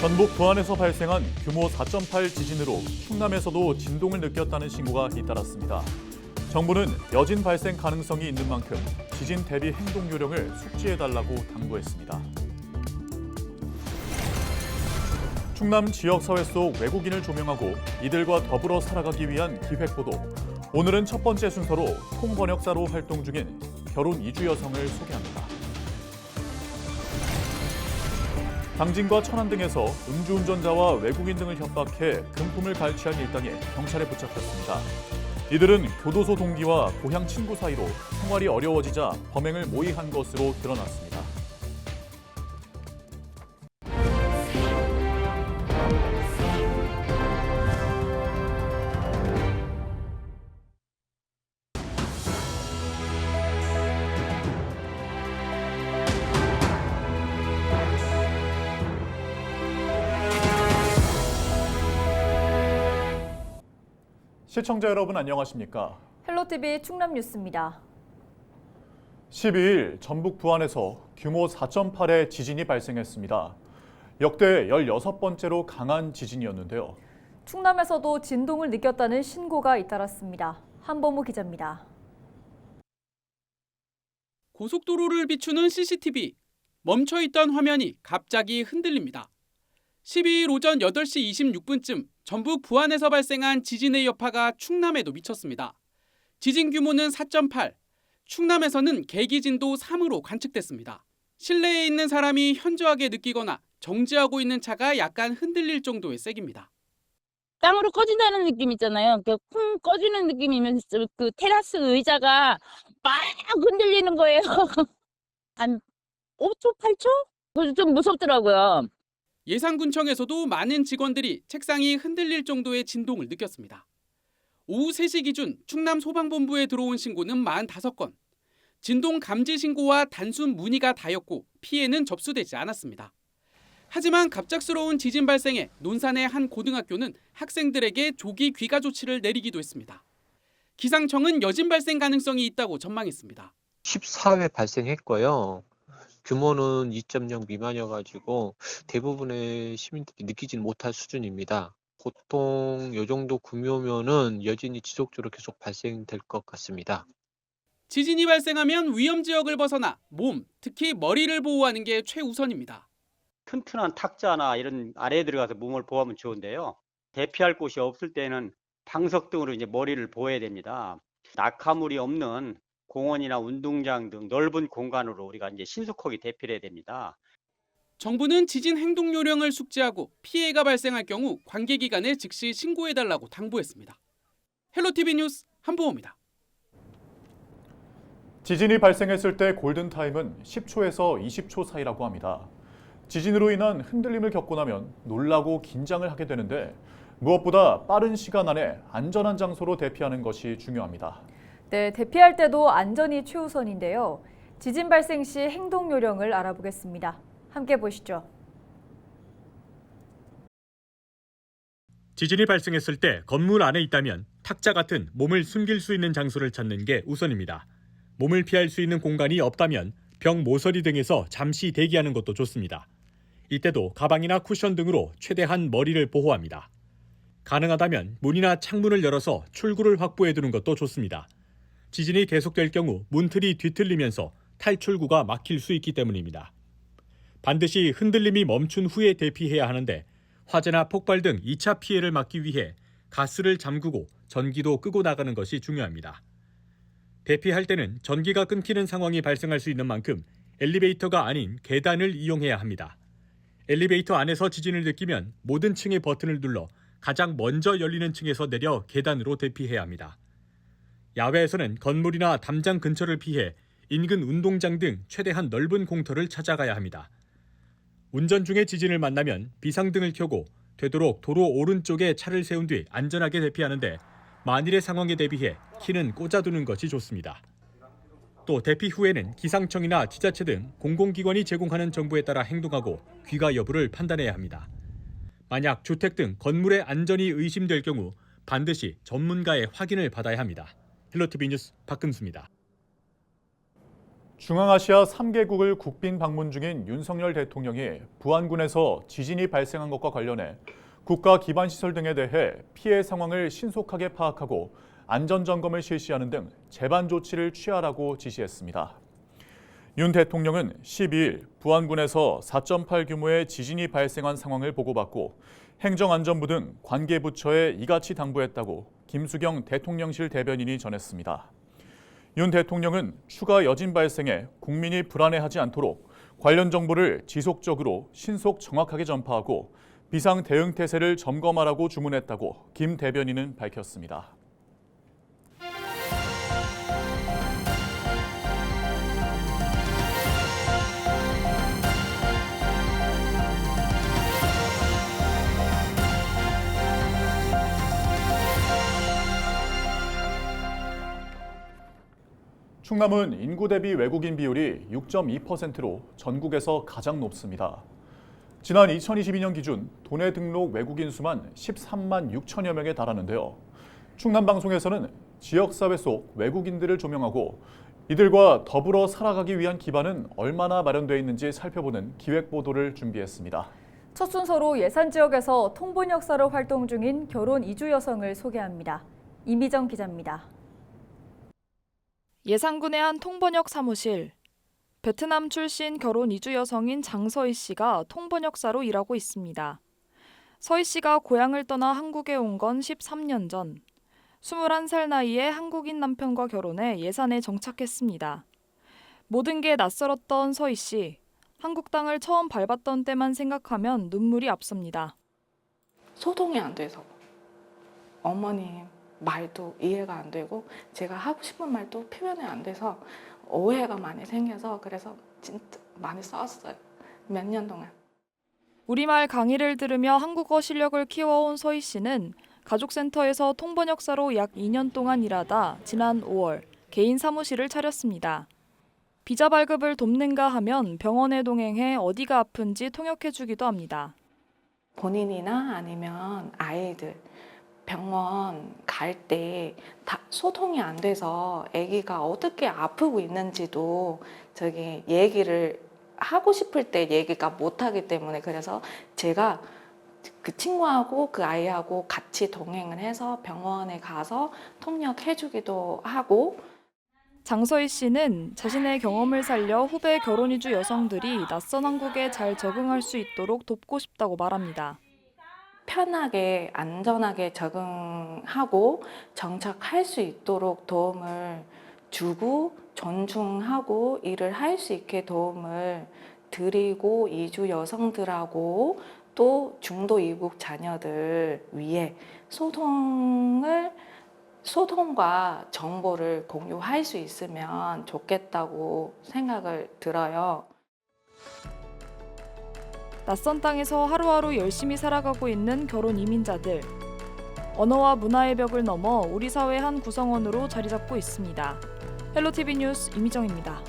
전북 부안에서 발생한 규모 4.8 지진으로 충남에서도 진동을 느꼈다는 신고가 잇따랐습니다. 정부는 여진 발생 가능성이 있는 만큼 지진 대비 행동 요령을 숙지해달라고 당부했습니다. 충남 지역사회 속 외국인을 조명하고 이들과 더불어 살아가기 위한 기획보도. 오늘은 첫 번째 순서로 통번역사로 활동 중인 결혼 이주 여성을 소개합니다. 당진과 천안 등에서 음주운전자와 외국인 등을 협박해 금품을 갈취한 일당에 경찰에 붙잡혔습니다. 이들은 교도소 동기와 고향 친구 사이로 생활이 어려워지자 범행을 모의한 것으로 드러났습니다. 시청자 여러분 안녕하십니까? 헬로티비 충남 뉴스입니다. 12일 전북 부안에서 규모 4.8의 지진이 발생했습니다. 역대 16번째로 강한 지진이었는데요. 충남에서도 진동을 느꼈다는 신고가 잇따랐습니다. 한범우 기자입니다. 고속도로를 비추는 CCTV. 멈춰있던 화면이 갑자기 흔들립니다. 12일 오전 8시 26분쯤 전북 부안에서 발생한 지진의 여파가 충남에도 미쳤습니다. 지진 규모는 4.8, 충남에서는 계기진도 3으로 관측됐습니다. 실내에 있는 사람이 현저하게 느끼거나 정지하고 있는 차가 약간 흔들릴 정도의 세기입니다. 땅으로 꺼진다는 느낌 있잖아요. 쿵 꺼지는 느낌이면서 그 테라스 의자가 막 흔들리는 거예요. 한 5초, 8초? 그래서 좀 무섭더라고요. 예산군청에서도 많은 직원들이 책상이 흔들릴 정도의 진동을 느꼈습니다. 오후 3시 기준 충남 소방본부에 들어온 신고는 45건. 진동 감지 신고와 단순 문의가 다였고 피해는 접수되지 않았습니다. 하지만 갑작스러운 지진 발생에 논산의 한 고등학교는 학생들에게 조기 귀가 조치를 내리기도 했습니다. 기상청은 여진 발생 가능성이 있다고 전망했습니다. 14회 발생했고요. 규모는 2.0 미만이어가지고 대부분의 시민들이 느끼지는 못할 수준입니다. 보통 이 정도 규모면은 여진이 지속적으로 계속 발생될 것 같습니다. 지진이 발생하면 위험 지역을 벗어나 몸, 특히 머리를 보호하는 게 최우선입니다. 튼튼한 탁자나 이런 아래에 들어가서 몸을 보호하면 좋은데요. 대피할 곳이 없을 때는 방석 등으로 이제 머리를 보호해야 됩니다. 낙하물이 없는 공원이나 운동장 등 넓은 공간으로 우리가 이제 신속하게 대피를 해야 됩니다. 정부는 지진 행동 요령을 숙지하고 피해가 발생할 경우 관계기관에 즉시 신고해달라고 당부했습니다. 헬로티비 뉴스 한보호입니다. 지진이 발생했을 때 골든타임은 10초에서 20초 사이라고 합니다. 지진으로 인한 흔들림을 겪고 나면 놀라고 긴장을 하게 되는데 무엇보다 빠른 시간 안에 안전한 장소로 대피하는 것이 중요합니다. 네, 대피할 때도 안전이 최우선인데요. 지진 발생 시 행동 요령을 알아보겠습니다. 함께 보시죠. 지진이 발생했을 때 건물 안에 있다면 탁자 같은 몸을 숨길 수 있는 장소를 찾는 게 우선입니다. 몸을 피할 수 있는 공간이 없다면 벽 모서리 등에서 잠시 대기하는 것도 좋습니다. 이때도 가방이나 쿠션 등으로 최대한 머리를 보호합니다. 가능하다면 문이나 창문을 열어서 출구를 확보해 두는 것도 좋습니다. 지진이 계속될 경우 문틀이 뒤틀리면서 탈출구가 막힐 수 있기 때문입니다. 반드시 흔들림이 멈춘 후에 대피해야 하는데 화재나 폭발 등 2차 피해를 막기 위해 가스를 잠그고 전기도 끄고 나가는 것이 중요합니다. 대피할 때는 전기가 끊기는 상황이 발생할 수 있는 만큼 엘리베이터가 아닌 계단을 이용해야 합니다. 엘리베이터 안에서 지진을 느끼면 모든 층의 버튼을 눌러 가장 먼저 열리는 층에서 내려 계단으로 대피해야 합니다. 야외에서는 건물이나 담장 근처를 피해 인근 운동장 등 최대한 넓은 공터를 찾아가야 합니다. 운전 중에 지진을 만나면 비상등을 켜고 되도록 도로 오른쪽에 차를 세운 뒤 안전하게 대피하는데 만일의 상황에 대비해 키는 꽂아두는 것이 좋습니다. 또 대피 후에는 기상청이나 지자체 등 공공기관이 제공하는 정보에 따라 행동하고 귀가 여부를 판단해야 합니다. 만약 주택 등 건물의 안전이 의심될 경우 반드시 전문가의 확인을 받아야 합니다. 헬로티비 뉴스 박금수입니다. 중앙아시아 3개국을 국빈 방문 중인 윤석열 대통령이 부안군에서 지진이 발생한 것과 관련해 국가 기반 시설 등에 대해 피해 상황을 신속하게 파악하고 안전점검을 실시하는 등 재반 조치를 취하라고 지시했습니다. 윤 대통령은 12일 부안군에서 4.8 규모의 지진이 발생한 상황을 보고받고 행정안전부 등 관계부처에 이같이 당부했다고 김수경 대통령실 대변인이 전했습니다. 윤 대통령은 추가 여진 발생에 국민이 불안해하지 않도록 관련 정보를 지속적으로 신속 정확하게 전파하고 비상 대응 태세를 점검하라고 주문했다고 김 대변인은 밝혔습니다. 충남은 인구 대비 외국인 비율이 6.2%로 전국에서 가장 높습니다. 지난 2022년 기준 도내 등록 외국인 수만 13만 6천여 명에 달하는데요. 충남방송에서는 지역사회 속 외국인들을 조명하고 이들과 더불어 살아가기 위한 기반은 얼마나 마련되어 있는지 살펴보는 기획보도를 준비했습니다. 첫 순서로 예산 지역에서 통번 역사로 활동 중인 결혼 이주 여성을 소개합니다. 이미정 기자입니다. 예산군의 한 통번역 사무실. 베트남 출신 결혼 이주 여성인 장서희 씨가 통번역사로 일하고 있습니다. 서희 씨가 고향을 떠나 한국에 온 건 13년 전. 21살 나이에 한국인 남편과 결혼해 예산에 정착했습니다. 모든 게 낯설었던 서희 씨. 한국 땅을 처음 밟았던 때만 생각하면 눈물이 앞섭니다. 소통이 안 돼서 어머님 말도 이해가 안 되고 제가 하고 싶은 말도 표현이 안 돼서 오해가 많이 생겨서 그래서 진짜 많이 싸웠어요. 몇 년 동안. 우리말 강의를 들으며 한국어 실력을 키워온 서희 씨는 가족센터에서 통번역사로 약 2년 동안 일하다 지난 5월 개인 사무실을 차렸습니다. 비자 발급을 돕는가 하면 병원에 동행해 어디가 아픈지 통역해주기도 합니다. 본인이나 아니면 아이들 병원 갈 때 다 소통이 안 돼서 아기가 어떻게 아프고 있는지도 저기 얘기를 하고 싶을 때 얘기가 못 하기 때문에 그래서 제가 그 친구하고 그 아이하고 같이 동행을 해서 병원에 가서 통역해주기도 하고. 장서희 씨는 자신의 경험을 살려 후배 결혼 이주 여성들이 낯선 한국에 잘 적응할 수 있도록 돕고 싶다고 말합니다. 편하게 안전하게 적응하고 정착할 수 있도록 도움을 주고 존중하고 일을 할 수 있게 도움을 드리고 이주 여성들하고 또 중도 이국 자녀들 위해 소통과 정보를 공유할 수 있으면 좋겠다고 생각을 들어요. 낯선 땅에서 하루하루 열심히 살아가고 있는 결혼 이민자들. 언어와 문화의 벽을 넘어 우리 사회 한 구성원으로 자리 잡고 있습니다. 헬로티비 뉴스 이미정입니다.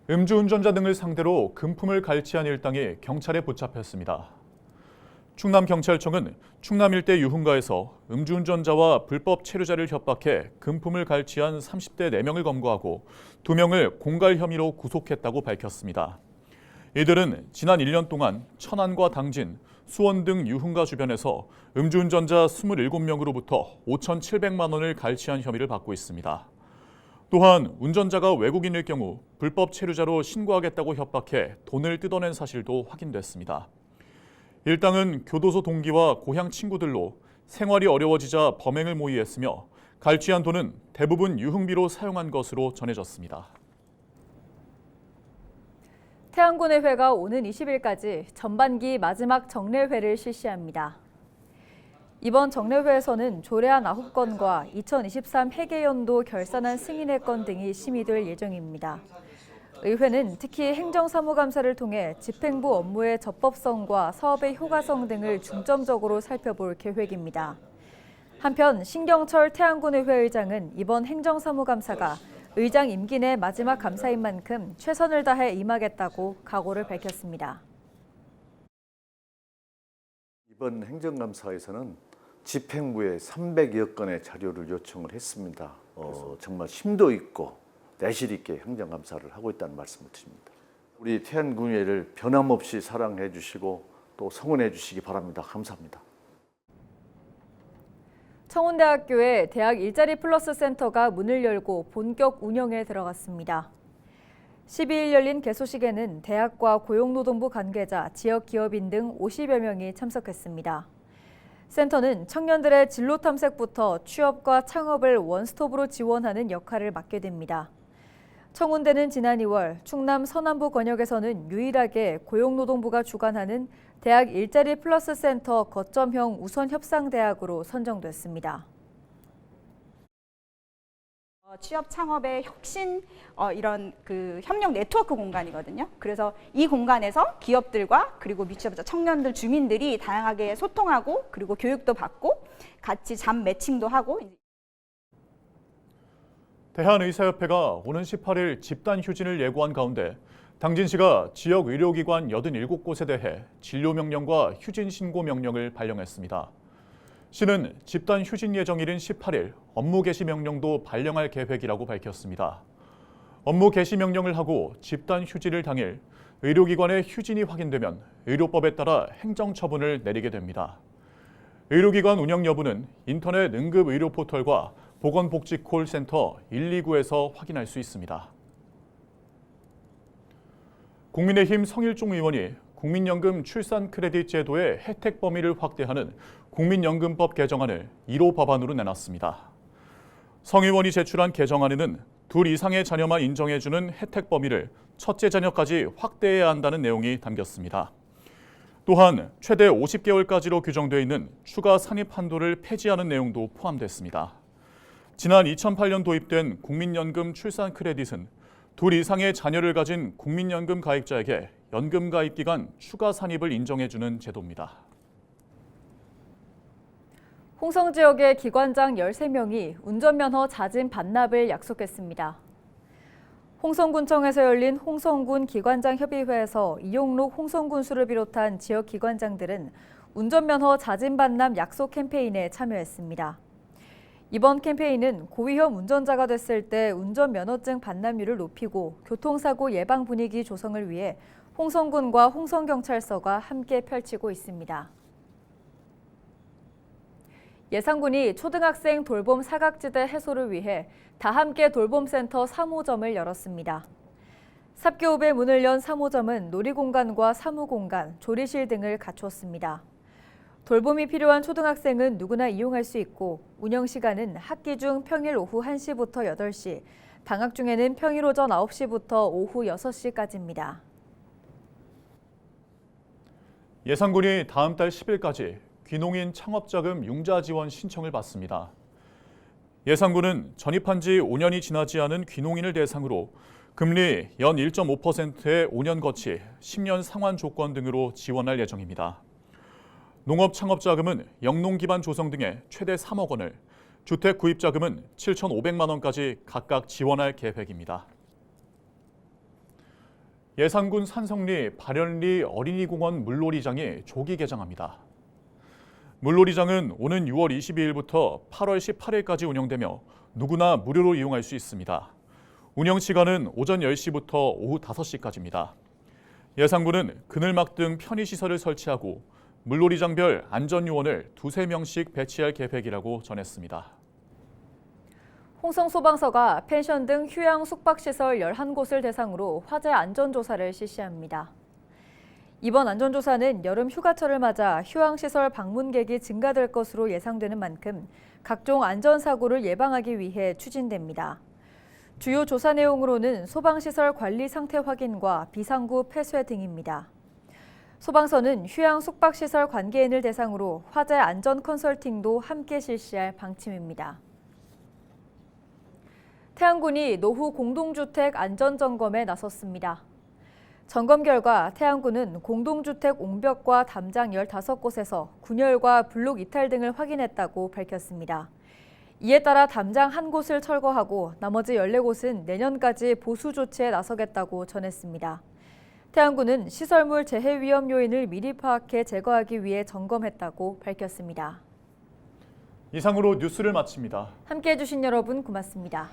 음주운전자 등을 상대로 금품을 갈취한 일당이 경찰에 붙잡혔습니다. 충남경찰청은 충남 일대 유흥가에서 음주운전자와 불법 체류자를 협박해 금품을 갈취한 30대 4명을 검거하고 2명을 공갈 혐의로 구속했다고 밝혔습니다. 이들은 지난 1년 동안 천안과 당진, 수원 등 유흥가 주변에서 음주운전자 27명으로부터 5,700만 원을 갈취한 혐의를 받고 있습니다. 또한 운전자가 외국인일 경우 불법 체류자로 신고하겠다고 협박해 돈을 뜯어낸 사실도 확인됐습니다. 일당은 교도소 동기와 고향 친구들로 생활이 어려워지자 범행을 모의했으며 갈취한 돈은 대부분 유흥비로 사용한 것으로 전해졌습니다. 태안군의회가 오는 20일까지 전반기 마지막 정례회를 실시합니다. 이번 정례회에서는 조례안 9건과 2023 회계연도 결산안 승인의 건 등이 심의될 예정입니다. 의회는 특히 행정사무감사를 통해 집행부 업무의 적법성과 사업의 효과성 등을 중점적으로 살펴볼 계획입니다. 한편 신경철 태안군의회 의장은 이번 행정사무감사가 의장 임기 내 마지막 감사인 만큼 최선을 다해 임하겠다고 각오를 밝혔습니다. 이번 행정감사에서는 집행부에 300여 건의 자료를 요청을 했습니다. 정말 심도 있고 내실 있게 행정감사를 하고 있다는 말씀을 드립니다. 우리 태안군의회를 변함없이 사랑해 주시고 또 성원해 주시기 바랍니다. 감사합니다. 청운대학교에 대학 일자리 플러스 센터가 문을 열고 본격 운영에 들어갔습니다. 12일 열린 개소식에는 대학과 고용노동부 관계자, 지역 기업인 등 50여 명이 참석했습니다. 센터는 청년들의 진로 탐색부터 취업과 창업을 원스톱으로 지원하는 역할을 맡게 됩니다. 청운대는 지난 2월 충남 서남부 권역에서는 유일하게 고용노동부가 주관하는 대학 일자리 플러스 센터 거점형 우선 협상대학으로 선정됐습니다. 취업 창업의 혁신 이런 그 협력 네트워크 공간이거든요. 그래서 이 공간에서 기업들과 그리고 미취업자 청년들 주민들이 다양하게 소통하고 그리고 교육도 받고 같이 잡 매칭도 하고. 대한의사협회가 오는 18일 집단 휴진을 예고한 가운데 당진시가 지역 의료기관 87곳에 대해 진료명령과 휴진 신고 명령을 발령했습니다. 시는 집단 휴진 예정일인 18일 업무 개시 명령도 발령할 계획이라고 밝혔습니다. 업무 개시 명령을 하고 집단 휴진일 당일 의료기관의 휴진이 확인되면 의료법에 따라 행정처분을 내리게 됩니다. 의료기관 운영 여부는 인터넷 응급의료 포털과 보건복지콜센터 129에서 확인할 수 있습니다. 국민의힘 성일종 의원이 국민연금 출산 크레딧 제도의 혜택 범위를 확대하는 국민연금법 개정안을 1호 법안으로 내놨습니다. 성 의원이 제출한 개정안에는 둘 이상의 자녀만 인정해주는 혜택 범위를 첫째 자녀까지 확대해야 한다는 내용이 담겼습니다. 또한 최대 50개월까지로 규정되어 있는 추가 산입 한도를 폐지하는 내용도 포함됐습니다. 지난 2008년 도입된 국민연금 출산 크레딧은 둘 이상의 자녀를 가진 국민연금 가입자에게 연금 가입 기간 추가 산입을 인정해주는 제도입니다. 홍성 지역의 기관장 13명이 운전면허 자진 반납을 약속했습니다. 홍성군청에서 열린 홍성군 기관장 협의회에서 이용록 홍성군수를 비롯한 지역 기관장들은 운전면허 자진 반납 약속 캠페인에 참여했습니다. 이번 캠페인은 고위험 운전자가 됐을 때 운전면허증 반납률을 높이고 교통사고 예방 분위기 조성을 위해 홍성군과 홍성경찰서가 함께 펼치고 있습니다. 예산군이 초등학생 돌봄 사각지대 해소를 위해 다함께 돌봄센터 3호점을 열었습니다. 삽교읍에 문을 연 3호점은 놀이공간과 사무공간, 조리실 등을 갖췄습니다. 돌봄이 필요한 초등학생은 누구나 이용할 수 있고 운영 시간은 학기 중 평일 오후 1시부터 8시, 방학 중에는 평일 오전 9시부터 오후 6시까지입니다. 예산군이 다음 달 10일까지 귀농인 창업자금 융자 지원 신청을 받습니다. 예산군은 전입한 지 5년이 지나지 않은 귀농인을 대상으로 금리 연 1.5%의 5년 거치, 10년 상환 조건 등으로 지원할 예정입니다. 농업 창업자금은 영농 기반 조성 등에 최대 3억 원을, 주택 구입 자금은 7,500만 원까지 각각 지원할 계획입니다. 예산군 산성리 발연리 어린이공원 물놀이장이 조기 개장합니다. 물놀이장은 오는 6월 22일부터 8월 18일까지 운영되며 누구나 무료로 이용할 수 있습니다. 운영 시간은 오전 10시부터 오후 5시까지입니다. 예산군은 그늘막 등 편의시설을 설치하고 물놀이장별 안전요원을 2~3명씩 배치할 계획이라고 전했습니다. 홍성소방서가 펜션 등 휴양 숙박시설 11곳을 대상으로 화재 안전조사를 실시합니다. 이번 안전조사는 여름 휴가철을 맞아 휴양시설 방문객이 증가될 것으로 예상되는 만큼 각종 안전사고를 예방하기 위해 추진됩니다. 주요 조사 내용으로는 소방시설 관리 상태 확인과 비상구 폐쇄 등입니다. 소방서는 휴양 숙박시설 관계인을 대상으로 화재 안전 컨설팅도 함께 실시할 방침입니다. 태안군이 노후 공동주택 안전점검에 나섰습니다. 점검 결과 태안군은 공동주택 옹벽과 담장 15곳에서 균열과 블록 이탈 등을 확인했다고 밝혔습니다. 이에 따라 담장 1곳을 철거하고 나머지 14곳은 내년까지 보수 조치에 나서겠다고 전했습니다. 태안군은 시설물 재해 위험 요인을 미리 파악해 제거하기 위해 점검했다고 밝혔습니다. 이상으로 뉴스를 마칩니다. 함께해 주신 여러분 고맙습니다.